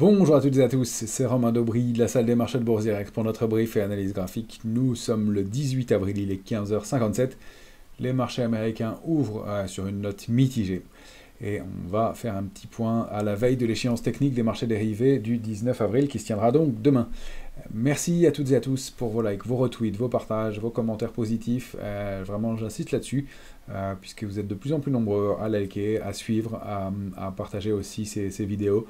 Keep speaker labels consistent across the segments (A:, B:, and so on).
A: Bonjour à toutes et à tous, c'est Romain Daubry de la salle des marchés de Bourse Direct pour notre brief et analyse graphique. Nous sommes le 18 avril, il est 15h57. Les marchés américains ouvrent sur une note mitigée. Et on va faire un petit point à la veille de l'échéance technique des marchés dérivés du 19 avril qui se tiendra donc demain. Merci à toutes et à tous pour vos likes, vos retweets, vos partages, vos commentaires positifs. Vraiment, j'insiste là-dessus, puisque vous êtes de plus en plus nombreux à liker, à suivre, à partager aussi ces vidéos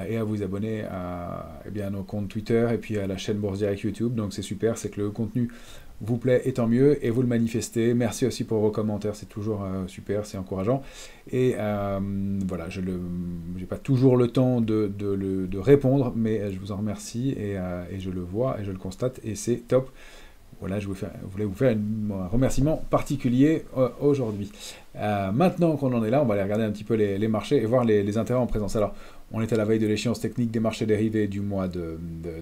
A: et à vous abonner à nos comptes Twitter et puis à la chaîne Bourse Direct YouTube. Donc c'est super, c'est que le contenu vous plaît et tant mieux, et vous le manifestez. Merci aussi pour vos commentaires, c'est toujours super, c'est encourageant. Et voilà, je n'ai pas toujours le temps de répondre, mais je vous en remercie, et je le vois, et je le constate, et c'est top. Voilà, je voulais vous faire un remerciement particulier aujourd'hui. Maintenant qu'on en est là, on va aller regarder un petit peu les marchés et voir les intérêts en présence. Alors, on est à la veille de l'échéance technique des marchés dérivés du mois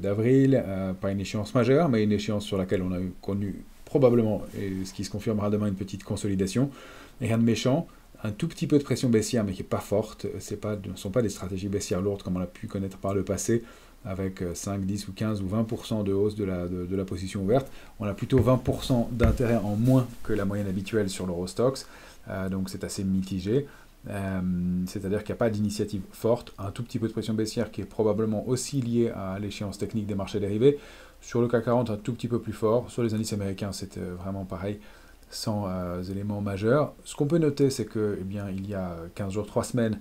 A: d'avril. Pas une échéance majeure, mais une échéance sur laquelle on a connu probablement, et ce qui se confirmera demain, une petite consolidation. Et rien de méchant. Un tout petit peu de pression baissière, mais qui n'est pas forte. Ce ne sont pas des stratégies baissières lourdes comme on a pu connaître par le passé, avec 5, 10 ou 15 ou 20% de hausse de la position ouverte. On a plutôt 20% d'intérêt en moins que la moyenne habituelle sur l'Eurostoxx, donc c'est assez mitigé. C'est-à-dire qu'il n'y a pas d'initiative forte, un tout petit peu de pression baissière qui est probablement aussi liée à l'échéance technique des marchés dérivés. Sur le CAC 40, un tout petit peu plus fort. Sur les indices américains, c'est vraiment pareil, sans éléments majeurs. Ce qu'on peut noter, c'est que, il y a 15 jours, 3 semaines,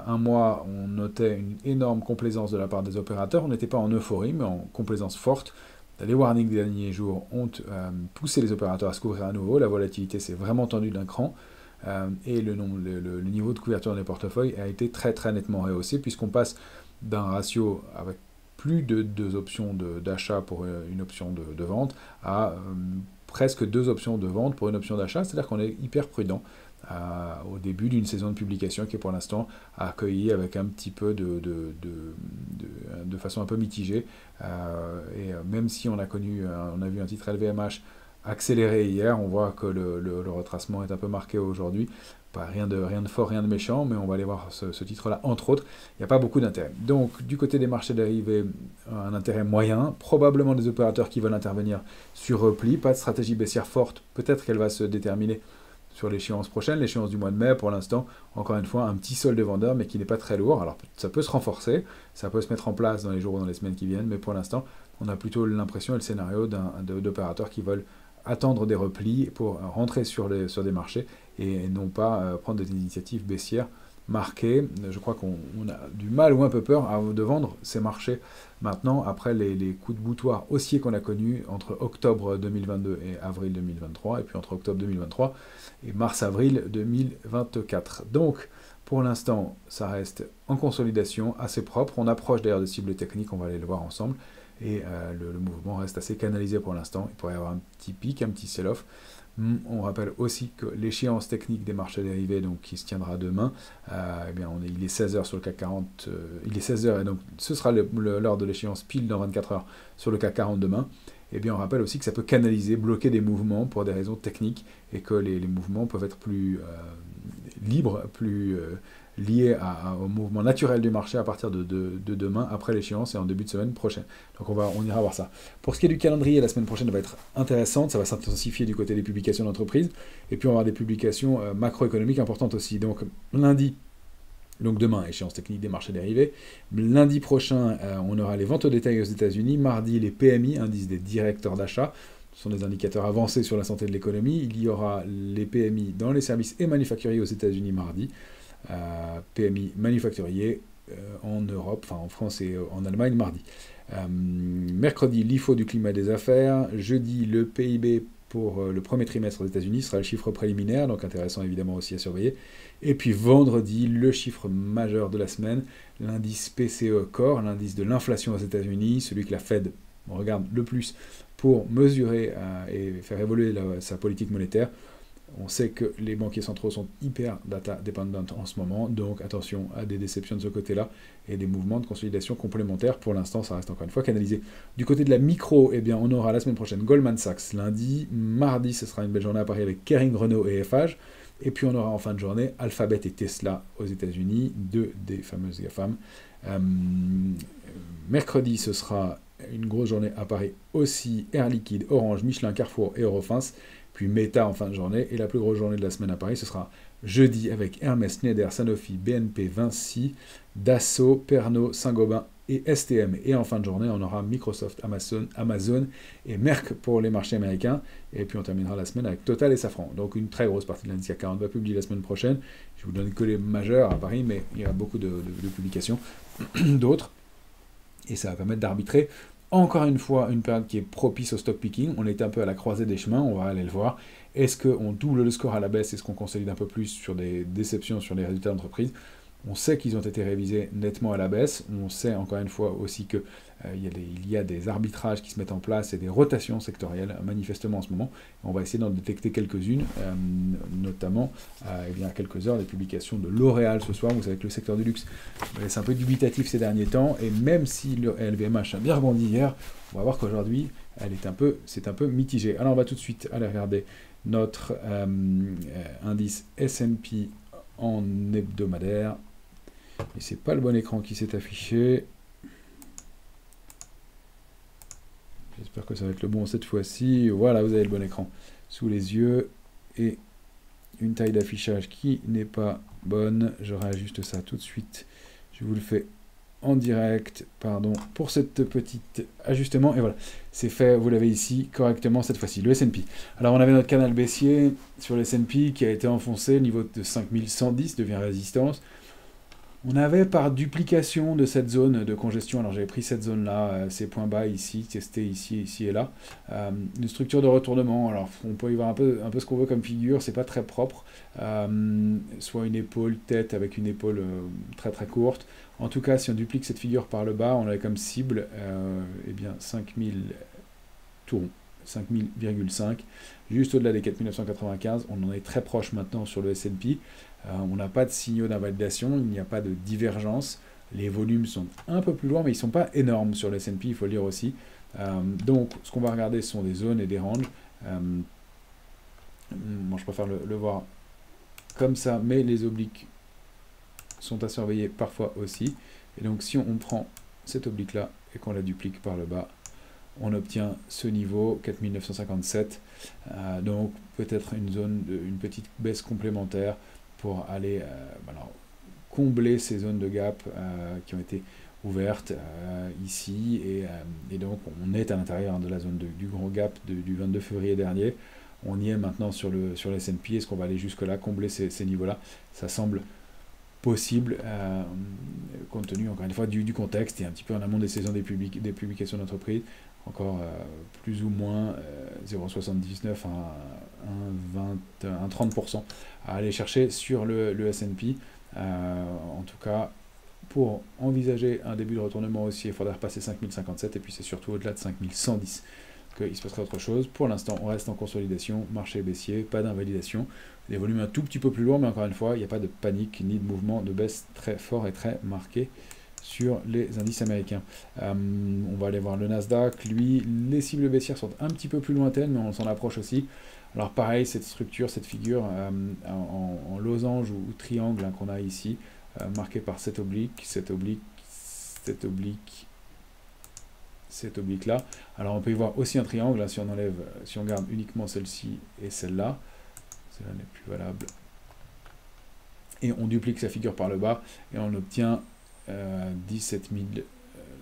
A: un mois, on notait une énorme complaisance de la part des opérateurs. On n'était pas en euphorie, mais en complaisance forte. Les warnings des derniers jours ont poussé les opérateurs à se couvrir à nouveau. La volatilité s'est vraiment tendue d'un cran. Et le niveau de couverture des portefeuilles a été très très nettement rehaussé, puisqu'on passe d'un ratio avec plus de 2 options d'achat pour une option de vente à presque 2 options de vente pour une option d'achat. C'est-à-dire qu'on est hyper prudent au début d'une saison de publication qui est pour l'instant accueillie avec un petit peu de façon un peu mitigée. Et même si on a vu un titre LVMH accéléré hier, on voit que le retracement est un peu marqué aujourd'hui. Pas rien de fort, rien de méchant, mais on va aller voir ce titre-là, entre autres. Il n'y a pas beaucoup d'intérêt. Donc, du côté des marchés dérivés, un intérêt moyen, probablement des opérateurs qui veulent intervenir sur repli, pas de stratégie baissière forte, peut-être qu'elle va se déterminer sur l'échéance prochaine, l'échéance du mois de mai. Pour l'instant, encore une fois, un petit solde de vendeurs, mais qui n'est pas très lourd. Alors, ça peut se renforcer, ça peut se mettre en place dans les jours ou dans les semaines qui viennent, mais pour l'instant, on a plutôt l'impression et le scénario d'opérateurs qui veulent attendre des replis pour rentrer sur des marchés et non pas prendre des initiatives baissières marquées. Je crois qu'on a du mal ou un peu peur de vendre ces marchés maintenant, après les coups de boutoir haussiers qu'on a connus entre octobre 2022 et avril 2023, et puis entre octobre 2023 et mars-avril 2024. Donc, pour l'instant, ça reste en consolidation, assez propre. On approche d'ailleurs de cibles techniques, on va aller le voir ensemble. Et le mouvement reste assez canalisé pour l'instant. Il pourrait y avoir un petit pic, un petit sell-off. On rappelle aussi que l'échéance technique des marchés dérivés, donc, qui se tiendra demain, il est 16h sur le CAC 40, il est 16h, et donc ce sera l'heure de l'échéance pile dans 24 heures sur le CAC 40 demain. Et bien on rappelle aussi que ça peut canaliser, bloquer des mouvements pour des raisons techniques, et que les mouvements peuvent être plus libres, plus liés au mouvement naturel du marché à partir de demain, après l'échéance et en début de semaine prochaine. Donc on ira voir ça. Pour ce qui est du calendrier, la semaine prochaine va être intéressante, ça va s'intensifier du côté des publications d'entreprise, et puis on va avoir des publications macroéconomiques importantes aussi. Donc lundi, donc demain, échéance technique des marchés dérivés. Lundi prochain, on aura les ventes au détail aux États-Unis. Mardi, les PMI, indice des directeurs d'achat. Ce sont des indicateurs avancés sur la santé de l'économie. Il y aura les PMI dans les services et manufacturiers aux États-Unis mardi. PMI manufacturier en Europe, enfin en France et en Allemagne mardi. Mercredi, l'IFO du climat des affaires. Jeudi, le PIB pour le premier trimestre aux États-Unis sera le chiffre préliminaire, donc intéressant évidemment aussi à surveiller. Et puis vendredi, le chiffre majeur de la semaine, l'indice PCE Core, l'indice de l'inflation aux États-Unis, celui que la Fed regarde le plus pour mesurer et faire évoluer sa politique monétaire. On sait que les banquiers centraux sont hyper data dependent en ce moment, donc attention à des déceptions de ce côté-là et des mouvements de consolidation complémentaires. Pour l'instant, ça reste encore une fois canalisé. Du côté de la micro, on aura la semaine prochaine Goldman Sachs lundi. Mardi, ce sera une belle journée à Paris avec Kering, Renault et Eiffage. Et puis on aura en fin de journée Alphabet et Tesla aux États-Unis, deux des fameuses GAFAM. Mercredi, ce sera une grosse journée à Paris aussi. Air Liquide, Orange, Michelin, Carrefour et Eurofins. Puis Meta en fin de journée. Et la plus grosse journée de la semaine à Paris, ce sera jeudi avec Hermès, Schneider, Sanofi, BNP, Vinci, Dassault, Pernod, Saint-Gobain et STM. Et en fin de journée, on aura Microsoft, Amazon et Merck pour les marchés américains. Et puis on terminera la semaine avec Total et Safran. Donc une très grosse partie de l'indice CAC 40 va publier la semaine prochaine. Je vous donne que les majeurs à Paris, mais il y a beaucoup de publications d'autres. Et ça va permettre d'arbitrer encore une fois une période qui est propice au stock picking. On est un peu à la croisée des chemins, on va aller le voir. Est-ce qu'on double le score à la baisse? Est-ce qu'on consolide un peu plus sur des déceptions sur les résultats d'entreprise? On sait qu'ils ont été révisés nettement à la baisse. On sait encore une fois aussi qu'il y a des arbitrages qui se mettent en place et des rotations sectorielles manifestement en ce moment. On va essayer d'en détecter quelques-unes, notamment à quelques heures des publications de L'Oréal ce soir. Vous savez que le secteur du luxe c'est un peu dubitatif ces derniers temps. Et même si le LVMH a bien rebondi hier, on va voir qu'aujourd'hui c'est un peu mitigé. Alors on va tout de suite aller regarder notre indice S&P en hebdomadaire. Et c'est pas le bon écran qui s'est affiché. J'espère que ça va être le bon cette fois-ci. Voilà, vous avez le bon écran sous les yeux. Et une taille d'affichage qui n'est pas bonne. Je réajuste ça tout de suite. Je vous le fais en direct. Pardon pour cette petite ajustement. Et voilà, c'est fait. Vous l'avez ici correctement cette fois-ci. Le S&P. Alors, on avait notre canal baissier sur le S&P qui a été enfoncé. Le niveau de 5110 devient résistance. On avait par duplication de cette zone de congestion, alors j'avais pris cette zone-là, ces points bas ici, testé ici, ici et là, une structure de retournement, alors on peut y voir un peu ce qu'on veut comme figure, c'est pas très propre, soit une épaule tête avec une épaule très très courte. En tout cas, si on duplique cette figure par le bas, on avait comme cible, eh bien 5000 tout rond. 5000,5, juste au-delà des 4995, on en est très proche maintenant sur le S&P. On n'a pas de signaux d'invalidation, il n'y a pas de divergence. Les volumes sont un peu plus loin, mais ils ne sont pas énormes sur le S&P, il faut le dire aussi. Donc, ce qu'on va regarder, ce sont des zones et des ranges. Moi, je préfère le voir comme ça, mais les obliques sont à surveiller parfois aussi. Et donc, si on prend cette oblique-là et qu'on la duplique par le bas, on obtient ce niveau, 4957. Donc, peut-être une petite baisse complémentaire pour aller combler ces zones de gap qui ont été ouvertes ici. Et donc, on est à l'intérieur de la zone du gros gap du 22 février dernier. On y est maintenant sur le S&P. Est-ce qu'on va aller jusque-là, combler ces niveaux-là? Ça semble possible, compte tenu, encore une fois, du contexte et un petit peu en amont des saisons des publications d'entreprise. Encore plus ou moins 0,79 à 30% à aller chercher sur le S&P. En tout cas, pour envisager un début de retournement aussi, il faudrait repasser 5057 et puis c'est surtout au-delà de 5110 qu'il se passerait autre chose. Pour l'instant, on reste en consolidation, marché baissier, pas d'invalidation. Des volumes un tout petit peu plus lourds, mais encore une fois, il n'y a pas de panique ni de mouvement de baisse très fort et très marqué sur les indices américains. On va aller voir le Nasdaq. Lui, les cibles baissières sont un petit peu plus lointaines, mais on s'en approche aussi. Alors pareil, cette structure, cette figure en losange ou triangle qu'on a ici, marquée par cette oblique là. Alors on peut y voir aussi un triangle, hein, si on garde uniquement celle-ci et celle-là. Celle-là n'est plus valable. Et on duplique sa figure par le bas et on obtient 17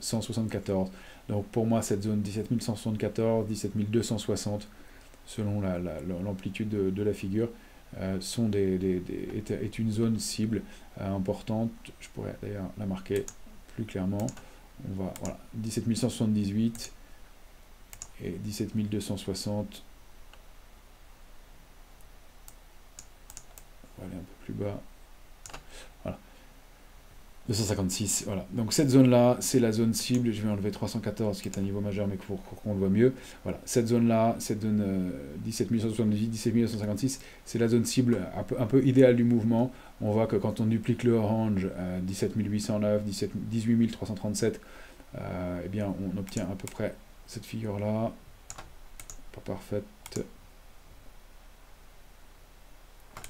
A: 174. Donc pour moi, cette zone 17 174, 17 260, selon l'amplitude de la figure, est une zone cible importante. Je pourrais d'ailleurs la marquer plus clairement. On va, voilà, 17 178 et 17 260. On va aller un peu plus bas. Voilà. 256, voilà. Donc cette zone-là, c'est la zone cible. Je vais enlever 314, qui est un niveau majeur, mais pour qu'on le voit mieux. Voilà, cette zone-là, cette zone 17 178, 17 256, c'est la zone cible un peu idéale du mouvement. On voit que quand on duplique le orange, 17 809, 18 337, eh bien, on obtient à peu près cette figure-là. Pas parfaite.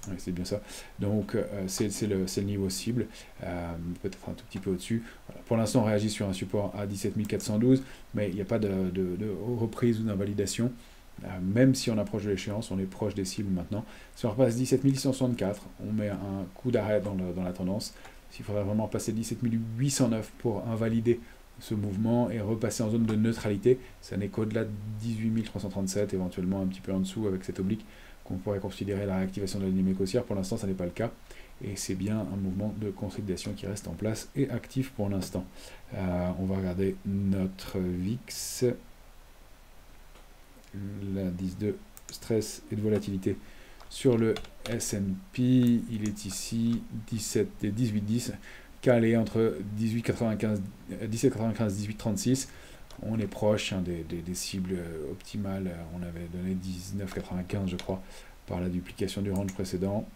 A: Oui, c'est bien ça. Donc, c'est le niveau cible, peut-être un tout petit peu au-dessus. Voilà. Pour l'instant, on réagit sur un support à 17 412, mais il n'y a pas de reprise ou d'invalidation. Même si on approche de l'échéance, on est proche des cibles maintenant. Si on repasse 17 664, on met un coup d'arrêt dans la tendance. S'il faudrait vraiment passer 17 809 pour invalider ce mouvement et repasser en zone de neutralité, ça n'est qu'au-delà de 18 337, éventuellement un petit peu en dessous avec cette oblique, qu'on pourrait considérer la réactivation de la dynamique haussière. Pour l'instant, ça n'est pas le cas. Et c'est bien un mouvement de consolidation qui reste en place et actif pour l'instant. On va regarder notre VIX, l'indice de stress et de volatilité sur le S&P. Il est ici 18,10, calé entre 17,95 18,36. On est proche des cibles optimales. On avait donné 19,95 je crois par la duplication du range précédent.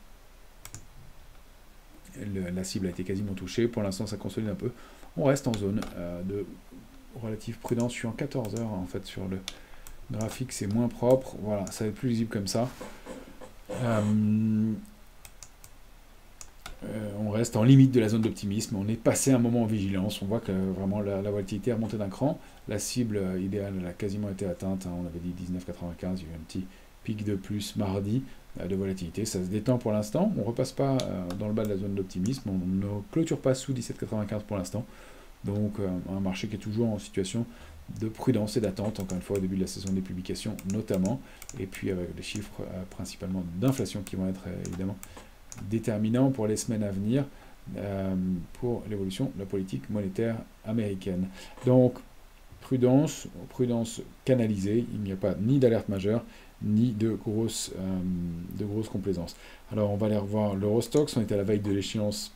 A: La cible a été quasiment touchée. Pour l'instant, ça consolide un peu. On reste en zone de relative prudence. Je suis en 14 heures en fait sur le graphique. C'est moins propre. Voilà, ça va être plus lisible comme ça. On reste en limite de la zone d'optimisme. On est passé un moment en vigilance. On voit que vraiment la volatilité est remontée d'un cran. La cible idéale elle a quasiment été atteinte. On avait dit 19,95. Il y a eu un petit pic de plus mardi de volatilité. Ça se détend pour l'instant. On ne repasse pas dans le bas de la zone d'optimisme. On ne clôture pas sous 17,95 pour l'instant. Donc un marché qui est toujours en situation de prudence et d'attente, encore une fois au début de la saison des publications notamment, et puis avec les chiffres principalement d'inflation qui vont être évidemment déterminants pour les semaines à venir pour l'évolution de la politique monétaire américaine. Donc prudence canalisée, il n'y a pas ni d'alerte majeure, ni de grosse complaisance. Alors on va aller revoir l'Eurostoxx, on était à la veille de l'échéance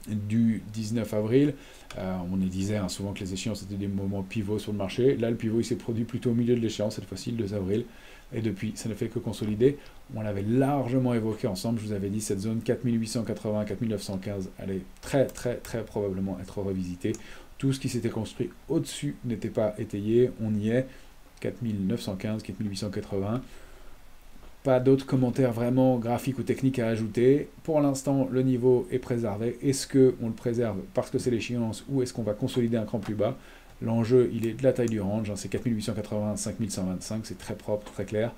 A: du 19 avril. On disait souvent que les échéances étaient des moments pivots sur le marché. Là, le pivot il s'est produit plutôt au milieu de l'échéance, cette fois-ci le 2 avril. Et depuis, ça ne fait que consolider. On l'avait largement évoqué ensemble. Je vous avais dit, cette zone 4880, 4915 allait très probablement être revisitée. Tout ce qui s'était construit au-dessus n'était pas étayé. On y est. 4915, 4880. Pas d'autres commentaires vraiment graphiques ou techniques à ajouter. Pour l'instant, le niveau est préservé. Est-ce qu'on le préserve parce que c'est l'échéance ou est-ce qu'on va consolider un cran plus bas? L'enjeu, il est de la taille du range. C'est 4880, 5125. C'est très propre, très clair.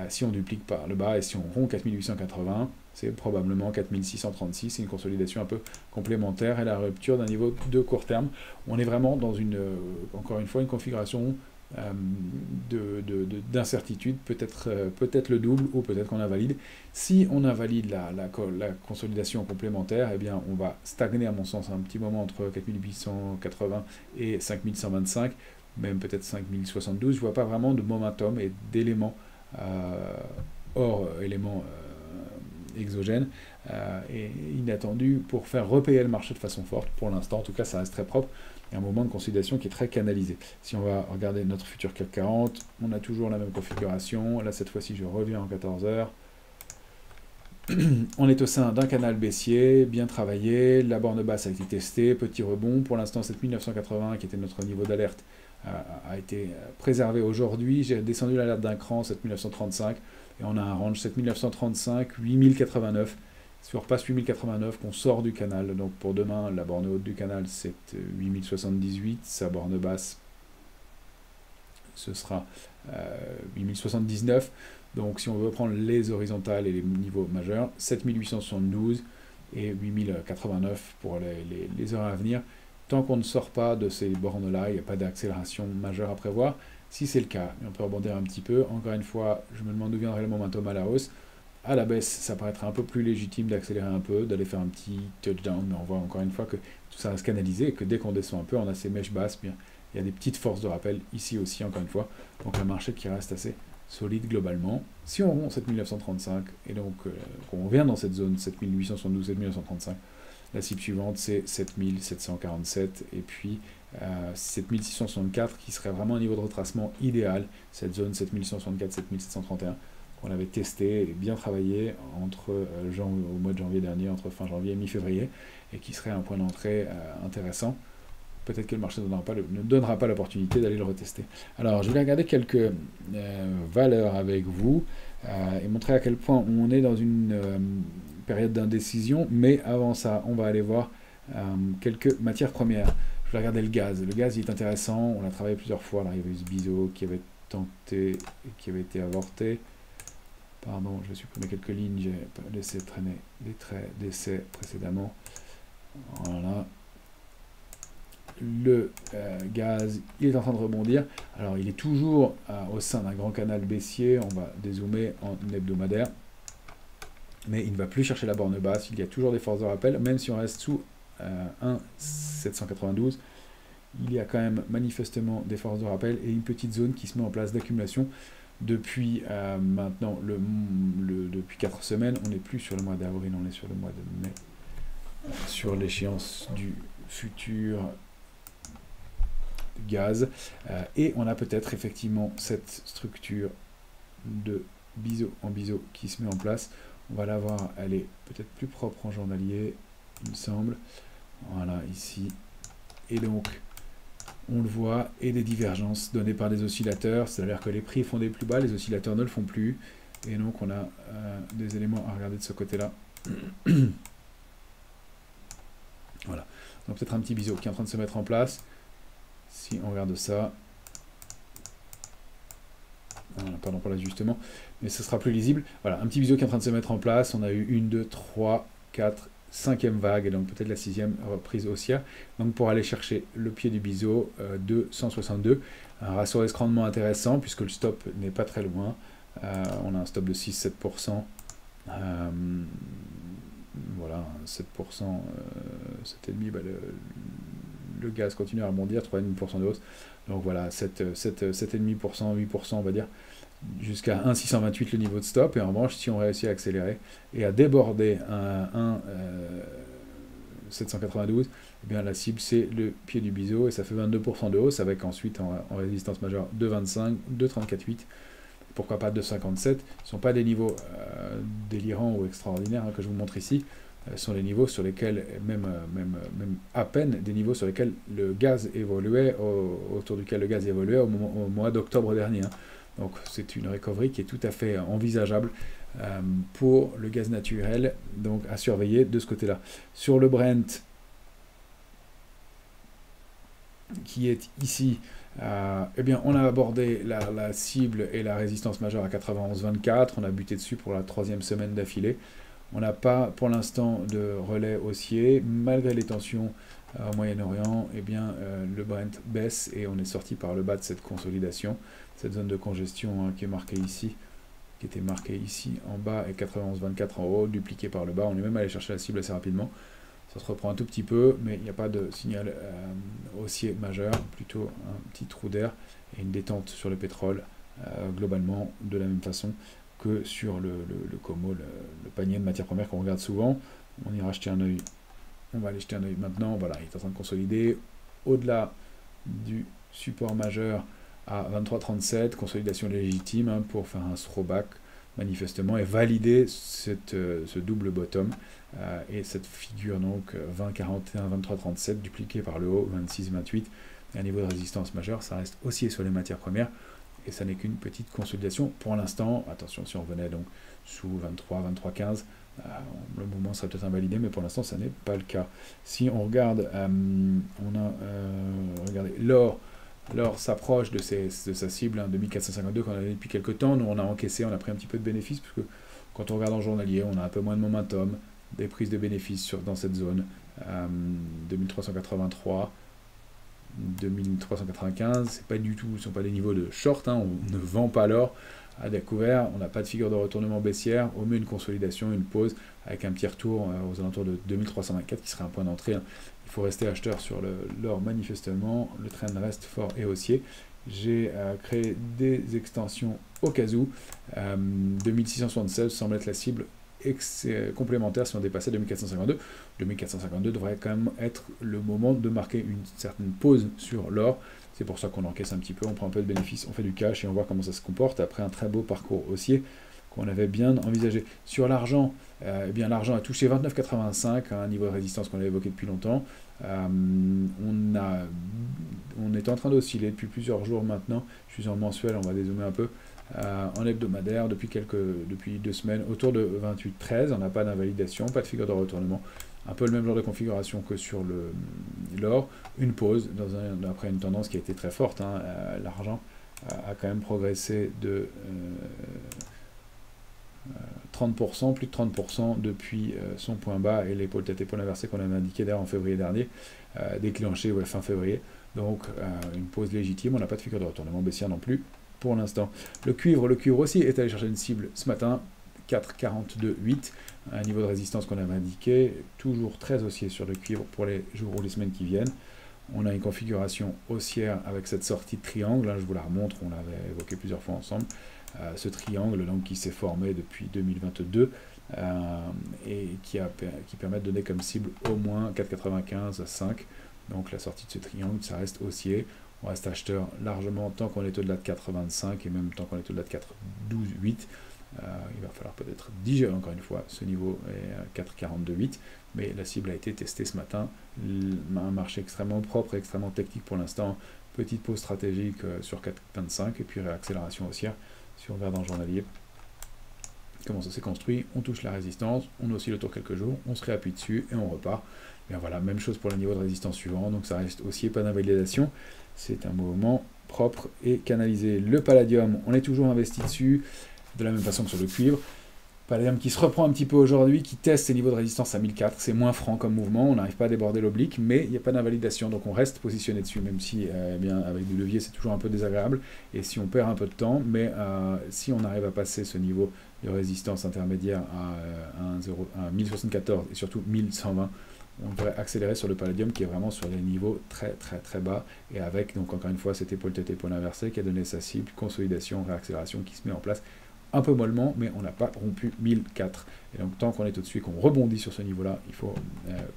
A: Si on duplique par le bas et si on rompt 4880, c'est probablement 4636. C'est une consolidation un peu complémentaire et la rupture d'un niveau de court terme. On est vraiment dans encore une fois, une configuration d'incertitude, peut-être le double ou peut-être qu'on invalide. Si on invalide la consolidation complémentaire, eh bien on va stagner à mon sens un petit moment entre 4880 et 5125, même peut-être 5072. Je ne vois pas vraiment de momentum et d'éléments hors éléments exogènes et inattendus pour faire repayer le marché de façon forte. Pour l'instant, en tout cas, ça reste très propre. Et un moment de consolidation qui est très canalisé. Si on va regarder notre futur CAC 40, on a toujours la même configuration. Là, cette fois-ci, je reviens en 14 heures. On est au sein d'un canal baissier, bien travaillé. La borne basse a été testée, petit rebond. Pour l'instant, 7980, qui était notre niveau d'alerte, a été préservé aujourd'hui. J'ai descendu l'alerte d'un cran, 7935. Et on a un range 7935, 8089. Si on repasse 8089, qu'on sort du canal, donc pour demain, la borne haute du canal, c'est 8078, sa borne basse, ce sera 8079. Donc si on veut prendre les horizontales et les niveaux majeurs, 7872 et 8089 pour les heures à venir. Tant qu'on ne sort pas de ces bornes-là, il n'y a pas d'accélération majeure à prévoir. Si c'est le cas, et on peut rebondir un petit peu, encore une fois, je me demande d'où viendrait le momentum à la hausse. À la baisse, ça paraîtrait un peu plus légitime d'accélérer un peu, d'aller faire un petit touchdown, mais on voit encore une fois que tout ça reste canalisé et que dès qu'on descend un peu, on a ces mèches basses, bien, il y a des petites forces de rappel ici aussi, encore une fois. Donc un marché qui reste assez solide globalement. Si on rompt 7935 et donc qu'on revient dans cette zone 7872, 7935, la cible suivante c'est 7747 et puis 7664 qui serait vraiment un niveau de retracement idéal, cette zone 7164, 7731. On avait testé et bien travaillé au mois de janvier dernier, entre fin janvier et mi-février, et qui serait un point d'entrée intéressant peut-être que le marché ne donnera pas l'opportunité d'aller le retester. Alors, je vais regarder quelques valeurs avec vous et montrer à quel point on est dans une période d'indécision. Mais avant ça, on va aller voir quelques matières premières. Je vais regarder le gaz. Le gaz, il est intéressant. On l'a travaillé plusieurs fois. Là, il y avait eu ce biseau qui avait tenté et qui avait été avorté. Pardon, je vais supprimer quelques lignes. J'ai laissé traîner des traits d'essai précédemment. Voilà. Le gaz, il est en train de rebondir. Alors, il est toujours au sein d'un grand canal baissier. On va dézoomer en hebdomadaire. Mais il ne va plus chercher la borne basse. Il y a toujours des forces de rappel, même si on reste sous 1,792. Il y a quand même manifestement des forces de rappel et une petite zone qui se met en place d'accumulation depuis maintenant, depuis 4 semaines. On n'est plus sur le mois d'avril, on est sur le mois de mai. Sur l'échéance du futur gaz. Et on a peut-être effectivement cette structure de biseau en biseau qui se met en place. On va la voir, elle est peut-être plus propre en journalier, il me semble. Voilà, ici. Et donc, on le voit, et des divergences données par des oscillateurs, c'est-à-dire que les prix font des plus bas, les oscillateurs ne le font plus. Et donc, on a des éléments à regarder de ce côté-là. Voilà. Donc, peut-être un petit biseau qui est en train de se mettre en place. Si on regarde ça, voilà, pardon pour l'ajustement, mais ce sera plus lisible. Voilà, un petit biseau qui est en train de se mettre en place. On a eu 1, 2, 3, 4, 5e vague, et donc peut-être la 6e reprise haussière. Donc pour aller chercher le pied du biseau de 162, un ratio risque rendement intéressant, puisque le stop n'est pas très loin. On a un stop de 6-7%. Voilà, 7%, 7,5%, bah, le gaz continue à rebondir, 3,5% de hausse. Donc voilà, 7,5%, 8%, on va dire, jusqu'à 1,628 le niveau de stop. Et en revanche, si on réussit à accélérer et à déborder un 792, eh bien la cible c'est le pied du biseau et ça fait 22% de hausse avec ensuite en résistance majeure 2,25, 2,348. Pourquoi pas 2,57. Ce ne sont pas des niveaux délirants ou extraordinaires que je vous montre ici. Ce sont les niveaux sur lesquels, même à peine, des niveaux sur lesquels le gaz évoluait, autour duquel le gaz évoluait au mois d'octobre dernier. Hein. Donc c'est une recovery qui est tout à fait envisageable pour le gaz naturel, donc à surveiller de ce côté-là. Sur le Brent, qui est ici, eh bien, on a abordé la cible et la résistance majeure à 91,24. On a buté dessus pour la 3e semaine d'affilée. On n'a pas pour l'instant de relais haussier. Malgré les tensions au Moyen-Orient, eh bien, le Brent baisse et on est sorti par le bas de cette consolidation. Cette zone de congestion hein, qui est marquée ici, qui était marquée ici en bas et 91,24 en haut, dupliqué par le bas. On est même allé chercher la cible assez rapidement. Ça se reprend un tout petit peu, mais il n'y a pas de signal haussier majeur, plutôt un petit trou d'air et une détente sur le pétrole, globalement de la même façon que sur le COMO, le panier de matières premières qu'on regarde souvent. On ira jeter un œil, on va aller jeter un œil maintenant. Voilà, il est en train de consolider au-delà du support majeur à 23,37, consolidation légitime hein, pour faire un throwback manifestement et valider ce double bottom et cette figure donc 20,41, 23,37 dupliquée par le haut 26,28 et un niveau de résistance majeur. Ça reste haussier sur les matières premières et ça n'est qu'une petite consolidation pour l'instant. Attention, si on revenait donc sous 23, 23,15, le mouvement serait peut-être invalidé, mais pour l'instant ça n'est pas le cas. Si on regarde, regardez l'or. L'or s'approche de sa cible, hein, 2452 qu'on avait depuis quelques temps. Nous, on a encaissé, on a pris un petit peu de bénéfices, parce que quand on regarde en journalier, on a un peu moins de momentum, des prises de bénéfices dans cette zone. 2383, 2395, c'est pas du tout, ce ne sont pas des niveaux de short, hein, on ne vend pas l'or à découvert, on n'a pas de figure de retournement baissière, au mieux une consolidation, une pause, avec un petit retour aux alentours de 2324 qui serait un point d'entrée. Hein. Il faut rester acheteur sur l'or manifestement, le trend reste fort et haussier. J'ai créé des extensions au cas où. 2676 semble être la cible complémentaire si on dépassait 2452. 2452 devrait quand même être le moment de marquer une certaine pause sur l'or. C'est pour ça qu'on encaisse un petit peu, on prend un peu de bénéfice, on fait du cash et on voit comment ça se comporte après un très beau parcours haussier qu'on avait bien envisagé. Sur l'argent, eh bien l'argent a touché 29,85, un niveau de résistance qu'on avait évoqué depuis longtemps. On est en train d'osciller depuis plusieurs jours maintenant. Je suis en mensuel, on va dézoomer un peu. En hebdomadaire depuis 2 semaines, autour de 28,13. On n'a pas d'invalidation, pas de figure de retournement. Un peu le même genre de configuration que sur l'or. Une pause après une tendance qui a été très forte. Hein. L'argent a quand même progressé de 30%, plus de 30% depuis son point bas et l'épaule tête épaule inversée qu'on avait indiqué d'ailleurs en février dernier, déclenché fin février. Donc une pause légitime, on n'a pas de figure de retournement baissière non plus pour l'instant. Le cuivre aussi est allé chercher une cible ce matin, 4,42,8, un niveau de résistance qu'on avait indiqué, toujours très haussier sur le cuivre pour les jours ou les semaines qui viennent. On a une configuration haussière avec cette sortie de triangle, là, je vous la remontre, on l'avait évoqué plusieurs fois ensemble. Ce triangle donc, qui s'est formé depuis 2022 et qui permet de donner comme cible au moins 4,95 à 5. Donc la sortie de ce triangle, ça reste haussier. On reste acheteur largement tant qu'on est au-delà de 4,25 et même tant qu'on est au-delà de 4,12,8. Il va falloir peut-être digérer encore une fois ce niveau est à 4,42,8. Mais la cible a été testée ce matin. Un marché extrêmement propre et extrêmement technique pour l'instant. Petite pause stratégique sur 4,25 et puis réaccélération haussière. Si on regarde dans le journalier, comment ça s'est construit, on touche la résistance, on oscille autour quelques jours, on se réappuie dessus et on repart. Bien voilà, même chose pour le niveau de résistance suivant, donc ça reste haussier, pas d'invalidation. C'est un mouvement propre et canalisé. Le palladium, on est toujours investi dessus, de la même façon que sur le cuivre. Palladium qui se reprend un petit peu aujourd'hui, qui teste ses niveaux de résistance à 1004, c'est moins franc comme mouvement, on n'arrive pas à déborder l'oblique, mais il n'y a pas d'invalidation, donc on reste positionné dessus, même si bien, avec du levier c'est toujours un peu désagréable, et si on perd un peu de temps, mais si on arrive à passer ce niveau de résistance intermédiaire à 1074 et surtout 1120, on devrait accélérer sur le palladium qui est vraiment sur des niveaux très très très bas, et avec donc encore une fois cette épaule tête épaule inversée qui a donné sa cible, consolidation, réaccélération qui se met en place. Un peu mollement, mais on n'a pas rompu 1004. Et donc, tant qu'on est au-dessus et qu'on rebondit sur ce niveau-là, il faut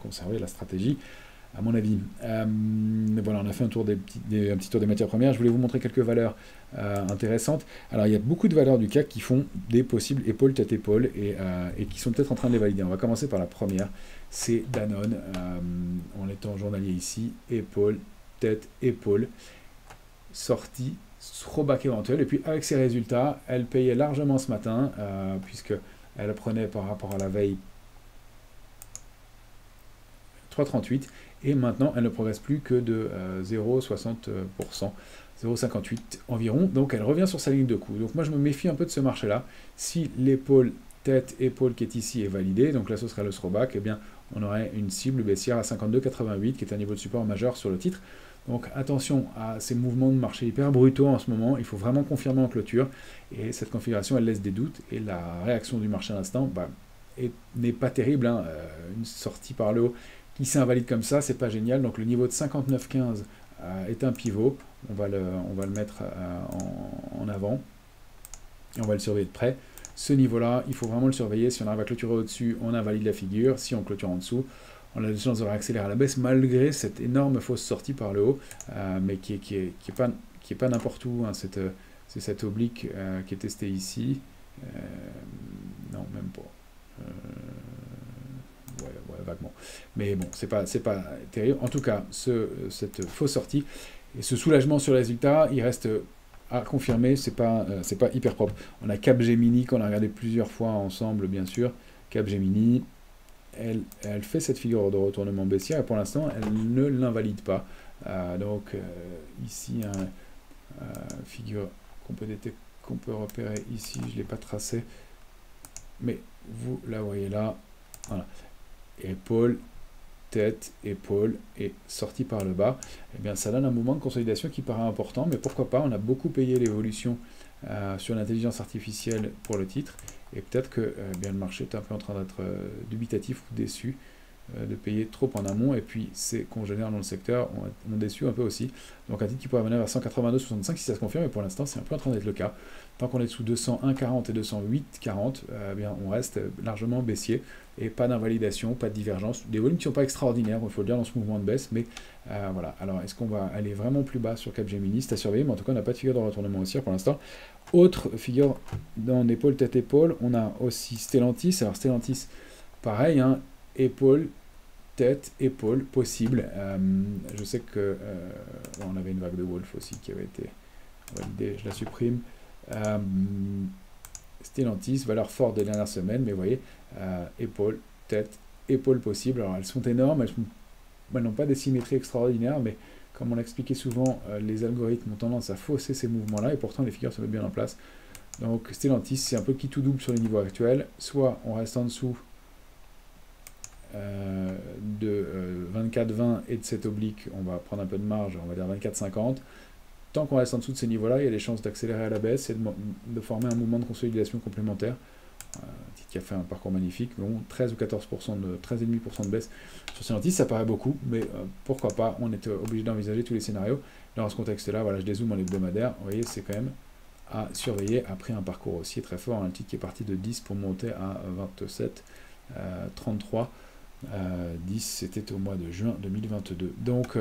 A: conserver la stratégie, à mon avis. Voilà, on a fait un petit tour des matières premières. Je voulais vous montrer quelques valeurs intéressantes. Alors, il y a beaucoup de valeurs du CAC qui font des possibles épaules, tête, épaule, et qui sont peut-être en train de les valider. On va commencer par la première, c'est Danone. On est en journalier ici, épaule, tête, épaule, sortie, throwback éventuel, et puis avec ses résultats, elle payait largement ce matin, puisqu'elle prenait par rapport à la veille 3,38, et maintenant elle ne progresse plus que de 0,60%, 0,58 environ, donc elle revient sur sa ligne de coup. Donc moi je me méfie un peu de ce marché-là. Si l'épaule, tête, épaule qui est ici est validée, donc là ce serait le throwback, et bien on aurait une cible baissière à 52,88, qui est un niveau de support majeur sur le titre. Donc attention à ces mouvements de marché hyper brutaux en ce moment, il faut vraiment confirmer en clôture, et cette configuration elle laisse des doutes, et la réaction du marché à l'instant n'est pas terrible, hein. Une sortie par le haut qui s'invalide comme ça, c'est pas génial, donc le niveau de 59,15 est un pivot, on va le mettre en avant, et on va le surveiller de près. Ce niveau-là, il faut vraiment le surveiller, si on arrive à clôturer au-dessus, on invalide la figure, si on clôture en dessous, on a des chances de réaccélérer à la baisse malgré cette énorme fausse sortie par le haut, mais qui est pas n'importe où. Hein, c'est cette oblique qui est testée ici. Non, même pas. Ouais, vaguement. Mais bon, c'est pas terrible. En tout cas, cette fausse sortie et ce soulagement sur le résultat, il reste à confirmer. C'est pas hyper propre. On a Capgemini qu'on a regardé plusieurs fois ensemble, bien sûr. Capgemini. Elle fait cette figure de retournement baissière et pour l'instant elle ne l'invalide pas. Ici figure qu'on peut repérer ici, je ne l'ai pas tracé, mais vous la voyez là. Voilà. Épaule, tête, épaule et sortie par le bas. Et bien ça donne un mouvement de consolidation qui paraît important, mais pourquoi pas, on a beaucoup payé l'évolution sur l'intelligence artificielle pour le titre. Et peut-être que bien, le marché est un peu en train d'être dubitatif ou déçu de payer trop en amont, et puis ces congénères dans le secteur ont déçu un peu aussi. Donc un titre qui pourrait venir vers 182,65 si ça se confirme, mais pour l'instant c'est un peu en train d'être le cas. Tant qu'on est sous 201,40 et 208,40, eh bien on reste largement baissier, et pas d'invalidation, pas de divergence, des volumes qui ne sont pas extraordinaires, il faut le dire, dans ce mouvement de baisse, mais voilà. Alors est-ce qu'on va aller vraiment plus bas sur Capgemini? C'est à surveiller, mais en tout cas on n'a pas de figure de retournement haussière pour l'instant. Autre figure dans épaule, tête, épaule, on a aussi Stellantis. Alors Stellantis, pareil, hein, épaule, tête, épaule, possible. Je sais que on avait une vague de Wolf aussi qui avait été validée, je la supprime. Stellantis, valeur forte des dernières semaines, mais vous voyez, épaule, tête, épaule possible. Alors elles sont énormes, elles n'ont pas des symétries extraordinaires, mais comme on l'a expliqué souvent, les algorithmes ont tendance à fausser ces mouvements-là, et pourtant les figures se mettent bien en place. Donc Stellantis, c'est un peu qui tout double sur les niveaux actuels. Soit on reste en dessous de 24,20 et de cette oblique, on va prendre un peu de marge, on va dire 24,50. Tant qu'on reste en dessous de ces niveaux-là, il y a des chances d'accélérer à la baisse et de former un mouvement de consolidation complémentaire. Un titre qui a fait un parcours magnifique, mais bon, 13 ou 14% de 13,5% de baisse sur Stellantis, ça paraît beaucoup, mais pourquoi pas, on est obligé d'envisager tous les scénarios. Dans ce contexte-là, voilà, je dézoome en hebdomadaire, vous voyez, c'est quand même à surveiller après un parcours haussier très fort, un titre qui est parti de 10 pour monter à 27, 33, 10 c'était au mois de juin 2022. Donc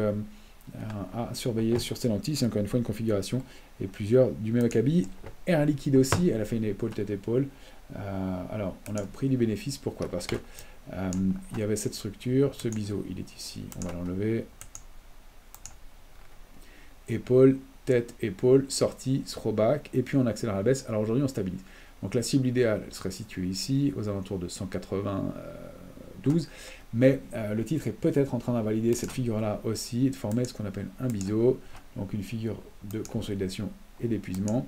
A: à surveiller sur Stellantis, c'est encore une fois une configuration, et plusieurs du même acabit. Air Liquide aussi, elle a fait une épaule, tête, épaule. Alors, on a pris du bénéfice, pourquoi? Parce que il y avait cette structure, ce biseau, il est ici, on va l'enlever. Épaule, tête, épaule, sortie, throwback, et puis on accélère la baisse. Alors aujourd'hui, on stabilise. Donc la cible idéale elle serait située ici, aux alentours de 192, mais le titre est peut-être en train d'invalider cette figure-là aussi, et de former ce qu'on appelle un biseau, donc une figure de consolidation et d'épuisement.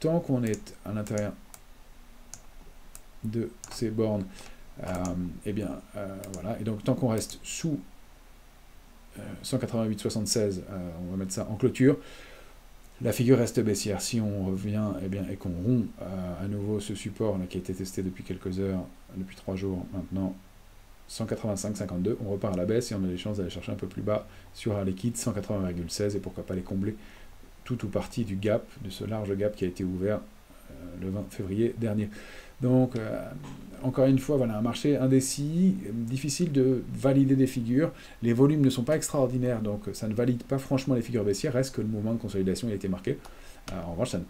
A: Tant qu'on est à l'intérieur de ces bornes, eh bien, voilà, et donc tant qu'on reste sous 188,76, on va mettre ça en clôture, la figure reste baissière. Si on revient et qu'on rompt à nouveau ce support là, qui a été testé depuis quelques heures, depuis 3 jours maintenant, 185,52, on repart à la baisse et on a des chances d'aller chercher un peu plus bas sur un liquide, 180,16, et pourquoi pas les combler tout ou partie du gap, de ce large gap qui a été ouvert le 20 février dernier. Donc, encore une fois, voilà, un marché indécis, difficile de valider des figures. Les volumes ne sont pas extraordinaires, donc ça ne valide pas franchement les figures baissières. Reste que le mouvement de consolidation a été marqué. En revanche, ça ne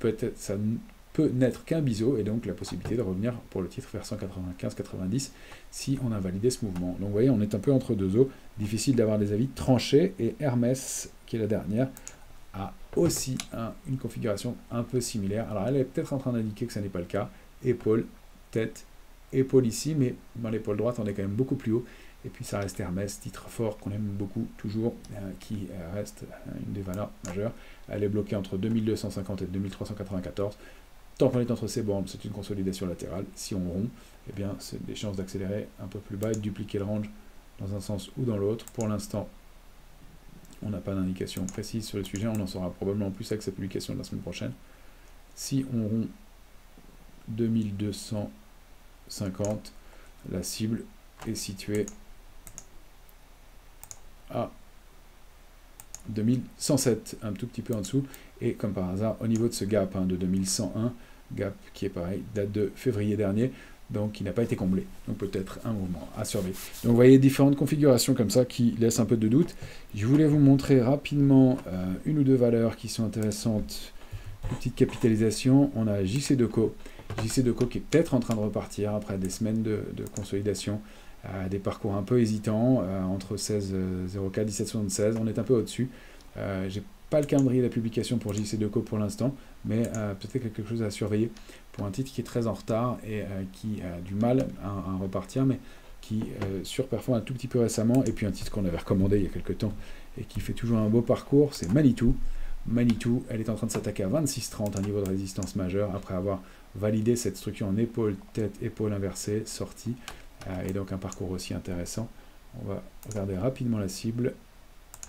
A: peut n'être qu'un biseau, et donc la possibilité de revenir pour le titre vers 195,90 si on a validé ce mouvement. Donc, vous voyez, on est un peu entre deux eaux. Difficile d'avoir des avis tranchés, et Hermès, qui est la dernière, a aussi une configuration un peu similaire. Alors, elle est peut-être en train d'indiquer que ce n'est pas le cas. Épaule, tête, épaule ici, mais dans l'épaule droite, on est quand même beaucoup plus haut. Et puis ça reste Hermès, titre fort qu'on aime beaucoup, toujours, qui reste une des valeurs majeures. Elle est bloquée entre 2250 et 2394. Tant qu'on est entre ces bornes, c'est une consolidation latérale. Si on rompt, eh bien, c'est des chances d'accélérer un peu plus bas et de dupliquer le range dans un sens ou dans l'autre. Pour l'instant, on n'a pas d'indication précise sur le sujet. On en saura probablement plus avec cette publication de la semaine prochaine. Si on rompt 2250, la cible est située à 2107, un tout petit peu en dessous, et comme par hasard, au niveau de ce gap de 2101, gap qui est pareil, date de février dernier, donc qui n'a pas été comblé. Donc peut-être un mouvement à surveiller. Donc vous voyez différentes configurations comme ça qui laissent un peu de doute. Je voulais vous montrer rapidement une ou deux valeurs qui sont intéressantes. Petite capitalisation, on a JC2Co. JC2Co qui est peut-être en train de repartir après des semaines de consolidation, des parcours un peu hésitants, entre 16,04 et 17,76, on est un peu au-dessus. J'ai pas le calendrier de la publication pour JC2Co pour l'instant, mais peut-être quelque chose à surveiller pour un titre qui est très en retard et qui a du mal à repartir, mais qui surperforme un tout petit peu récemment, et puis un titre qu'on avait recommandé il y a quelques temps et qui fait toujours un beau parcours, c'est Manitou. Manitou, elle est en train de s'attaquer à 26,30, un niveau de résistance majeur, après avoir validé cette structure en épaule, tête, épaule inversée, sortie, et donc un parcours aussi intéressant. On va regarder rapidement la cible.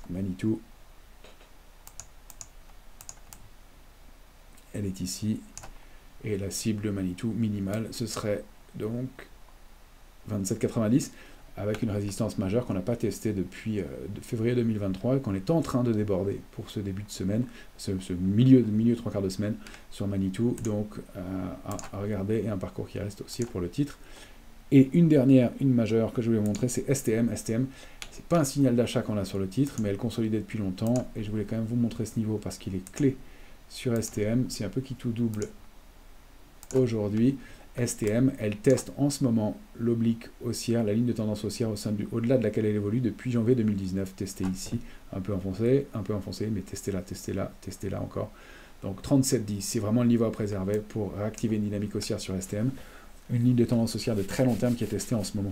A: Manitou, elle est ici, et la cible de Manitou minimale, ce serait donc 27,90. avec une résistance majeure qu'on n'a pas testée depuis février 2023 et qu'on est en train de déborder pour ce début de semaine, ce milieu trois quarts de semaine sur Manitou. Donc à regarder, et un parcours qui reste haussier pour le titre. Et une majeure que je voulais vous montrer, c'est STM. STM, c'est pas un signal d'achat qu'on a sur le titre, mais elle consolidait depuis longtemps, et je voulais quand même vous montrer ce niveau parce qu'il est clé sur STM. C'est un peu qui tout double aujourd'hui. STM, elle teste en ce moment l'oblique haussière, la ligne de tendance haussière au-delà de laquelle elle évolue depuis janvier 2019. Testée ici, un peu enfoncé, mais testez là encore. Donc 37,10, c'est vraiment le niveau à préserver pour réactiver une dynamique haussière sur STM. Une ligne de tendance haussière de très long terme qui est testée en ce moment.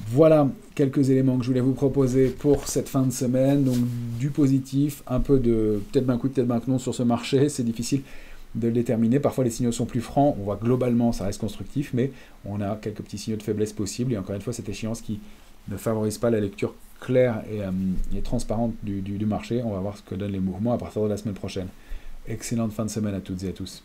A: Voilà quelques éléments que je voulais vous proposer pour cette fin de semaine. Donc du positif, un peu de peut-être d'un coup, peut-être d'un non sur ce marché, c'est difficile de le déterminer. Parfois les signaux sont plus francs, on voit globalement ça reste constructif, mais on a quelques petits signaux de faiblesse possibles. Et encore une fois, cette échéance qui ne favorise pas la lecture claire et transparente du marché. On va voir ce que donnent les mouvements à partir de la semaine prochaine. Excellente fin de semaine à toutes et à tous.